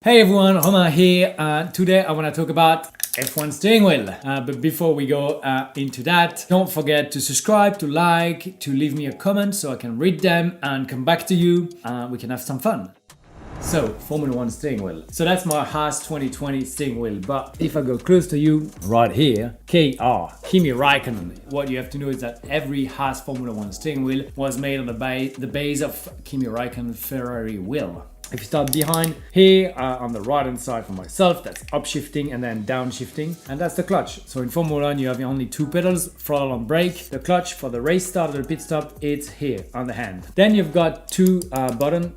Hey everyone, Romain here. Today I want to talk about F1 steering wheel. But before we go into that, don't forget to subscribe, to like, to leave me a comment so I can read them and come back to you. We can have some fun. So, Formula 1 steering wheel. So that's my Haas 2020 steering wheel. But if I go close to you, right here, Kimi Raikkonen. What you have to know is that every Haas Formula 1 steering wheel was made on the base of Kimi Raikkonen Ferrari wheel. If you start behind here on the right hand side for myself, that's upshifting and then downshifting, and that's the clutch. So in Formula 1 you have only two pedals, throttle and brake. The clutch for the race start or the pit stop, it's here on the hand. Then you've got two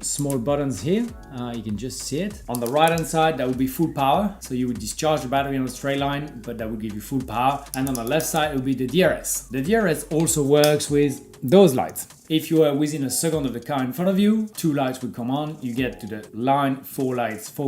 small buttons here. You can just see it. On the right hand side that would be full power, so you would discharge the battery on a straight line, but that would give you full power. And on the left side it would be the DRS. The DRS also works with those lights. If you are within a second of the car in front of you, two lights will come on. You get to the line, four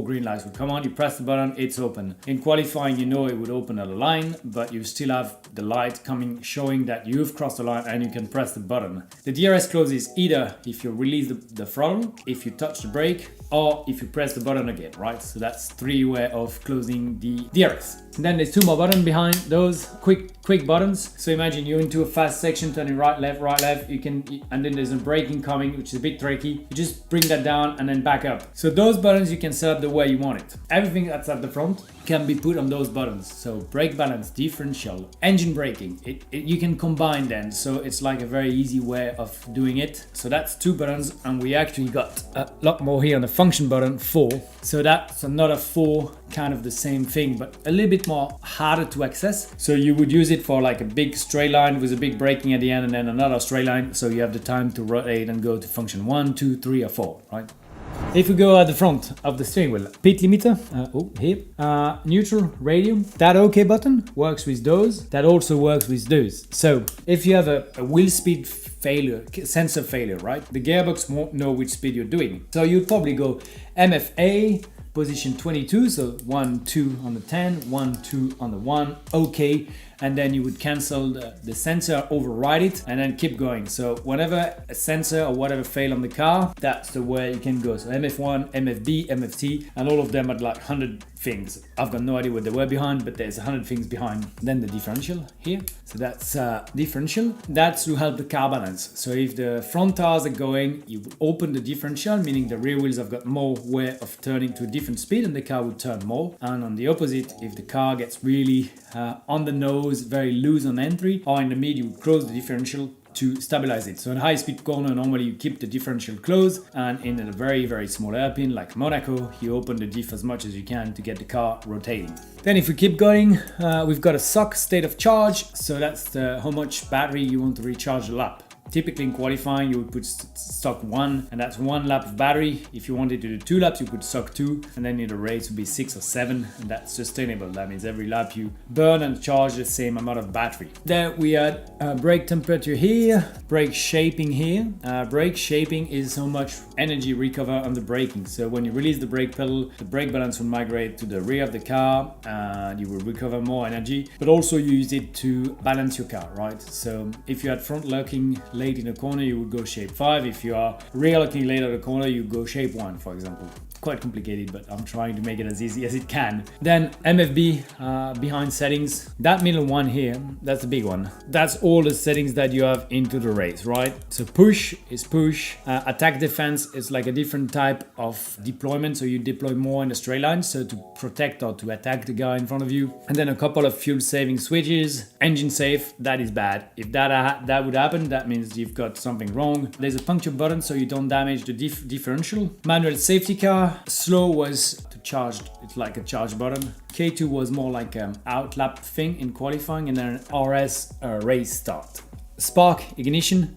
green lights will come on. You press the button, it's open. In qualifying, you know it would open at a line, but you still have the light coming, showing that you've crossed the line and you can press the button. The DRS closes either if you release the throttle, if you touch the brake, or if you press the button again, right? So that's three ways of closing the DRS. And then there's two more buttons behind those, quick buttons. So imagine you're into a fast section, turning right, left, you can, and then there's a braking coming, which is a bit tricky. You just bring that down and then back up. So those buttons you can set up the way you want it. Everything that's at the front can be put on those buttons. So brake balance, differential, engine braking, you can combine them. So it's like a very easy way of doing it. So that's two buttons, and we actually got a lot more here on the function button, 4. So that's another 4, kind of the same thing, but a little bit more harder to access. So you would use it for like a big straight line with a big braking at the end and then another straight line. So you have the time to rotate and go to function 1, 2, 3 or 4, right? If we go at the front of the steering wheel, pit limiter, here, neutral, radio, that OK button works with those, that also works with those. So if you have a wheel speed failure, sensor failure, right, the gearbox won't know which speed you're doing. So you'd probably go MFA, position 22, so 1, 2 on the 10, 1, 2 on the 1, OK, and then you would cancel the sensor, override it, and then keep going. So whenever a sensor or whatever fail on the car, that's the way you can go. So MF1, MFB, MFT, and all of them are like 100 things. I've got no idea what they were behind, but there's 100 things behind. Then the differential here. So that's differential. That's to help the car balance. So if the front tires are going, you would open the differential, meaning the rear wheels have got more way of turning to a different speed and the car would turn more. And on the opposite, if the car gets really on the nose, very loose on entry, or in the mid, you would close the differential to stabilize it. So in a high-speed corner, normally you keep the differential closed, and in a very, very small hairpin like Monaco, you open the diff as much as you can to get the car rotating. Then if we keep going, we've got a SOC, state of charge. So that's how much battery you want to recharge a lap. Typically in qualifying, you would put stock 1, and that's 1 lap of battery. If you wanted to do 2 laps, you put stock 2, and then in the race would be 6 or 7, and that's sustainable. That means every lap you burn and charge the same amount of battery. Then we had brake temperature here, brake shaping here. Brake shaping is how much energy recover on the braking. So when you release the brake pedal, the brake balance will migrate to the rear of the car, and you will recover more energy, but also you use it to balance your car, right? So if you had front locking late in the corner, you would go shape 5. If you are rear locking late at the corner, you go shape 1, for example. Quite complicated, but I'm trying to make it as easy as it can. Then MFB, behind settings. That middle one here, that's the big one. That's all the settings that you have into the race, right? So push is push. Attack defense is like a different type of deployment. So you deploy more in a straight line, so to protect or to attack the guy in front of you. And then a couple of fuel saving switches. Engine safe, that is bad. If that would happen, that means you've got something wrong. There's a puncture button so you don't damage the differential. Manual safety car. Slow was to charge, it's like a charge button. K2 was more like an outlap thing in qualifying, and then RS race start. Spark ignition,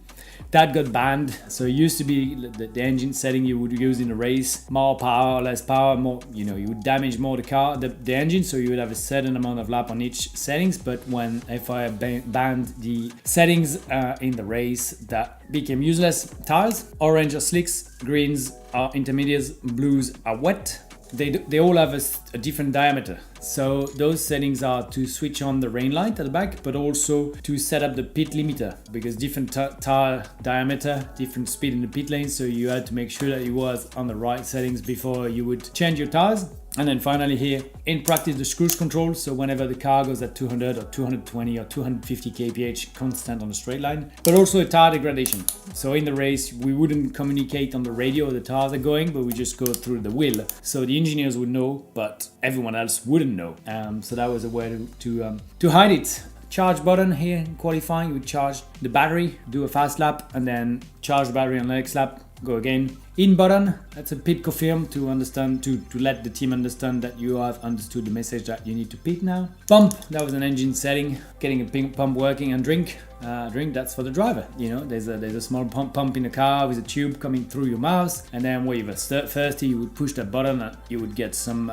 that got banned. So it used to be the engine setting you would use in a race, more power, less power, more, you would damage more the engine, so you would have a certain amount of lap on each settings. But when FIA banned the settings in the race, that became useless. Tires, orange are slicks, greens are intermediates, blues are wet. they all have a different diameter. So those settings are to switch on the rain light at the back, but also to set up the pit limiter, because different tire diameter, different speed in the pit lane. So you had to make sure that you was on the right settings before you would change your tires. And then finally here, in practice, the cruise control. So whenever the car goes at 200 or 220 or 250 kph constant on a straight line, but also a tire degradation. So in the race, we wouldn't communicate on the radio the tires are going, but we just go through the wheel. So the engineers would know, but everyone else wouldn't know. So that was a way to hide it. Charge button here in qualifying, you would charge the battery, do a fast lap, and then charge the battery on the next lap, go again. In button, that's a pit confirm to understand, to let the team understand that you have understood the message that you need to pit now. Pump, that was an engine setting, getting a pink pump working. And drink, that's for the driver. You know, there's a small pump in the car with a tube coming through your mouth, and then when you were thirsty, you would push that button and you would get some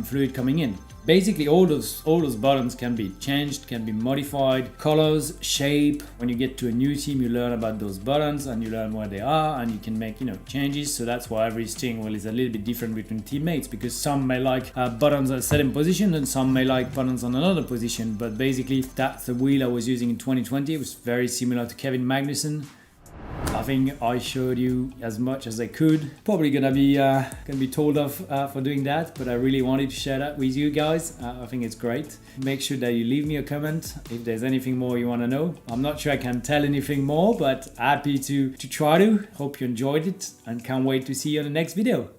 fluid coming in. Basically, all those buttons can be changed, can be modified, colors, shape. When you get to a new team, you learn about those buttons and you learn where they are, and you can make changes. So that's why every steering wheel is a little bit different between teammates, because some may like buttons at a certain position and some may like buttons on another position. But basically, that's the wheel I was using in 2020. It was very similar to Kevin Magnussen. I think I showed you as much as I could. Probably gonna be told off for doing that, but I really wanted to share that with you guys. I think it's great. Make sure that you leave me a comment if there's anything more you want to know. I'm not sure I can tell anything more, but happy to try to. Hope you enjoyed it and can't wait to see you in the next video.